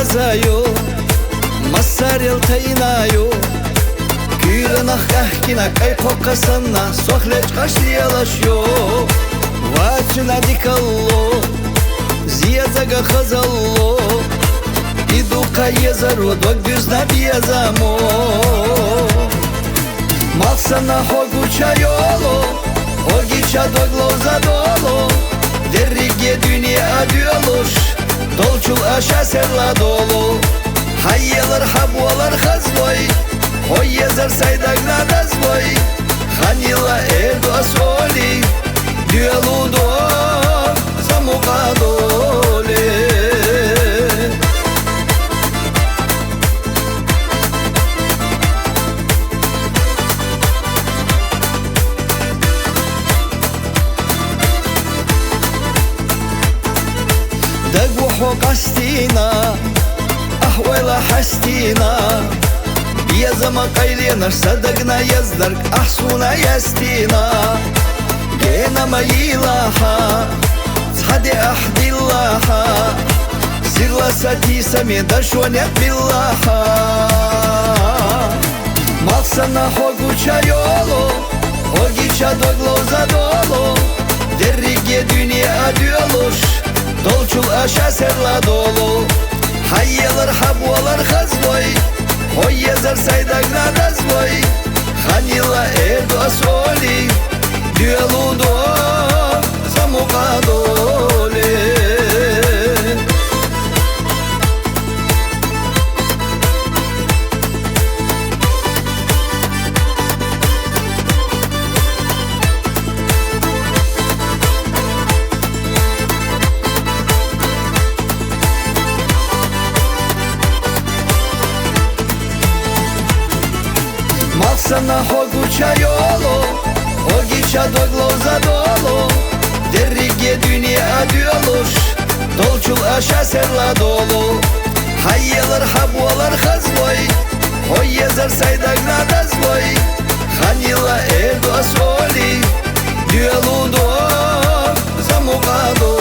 базаю, массарел тайнаю, кирнах кахкина кай покасана, сохлеч кашлиялашё, вачна дикалло, зиязага хазалло, иду каезару, дог бюзна биязамо, малсана хогучайоло, огича догло задоло, дерриге dünya diyorlar, dolçul aşa serla dolu, hayyalar habvalar hazloy, oy yazar saydak nadazloy, hanila erdo asoli, diyaludo samukadole. دقوحو قستينا أحوال حستينا يا زما قيلينا صدقنا يزدرك أحسونا يستينا جينا ما يلاحا صحدي أحدي اللاحا سيرلا ساتي سمي دشونيت باللاحا مالسنا حوغو çayolo Ogića doglo zadolo Derrige dünya diyorlar Dolçul aşa serla dolu Hayyalar habvalar hazloy Oy yazar saydak nadazloy Hanila erdo asoli Diyaludo samukadole. Малсана хогучайоло Ogića doglo zadolo Derrige dünya diyorlar Dolçul aşa serla dolu Hayyalar habvalar hazloy Oy yazar saydak nadazloy Hanila erdo asoli Diyaludo samukadolo.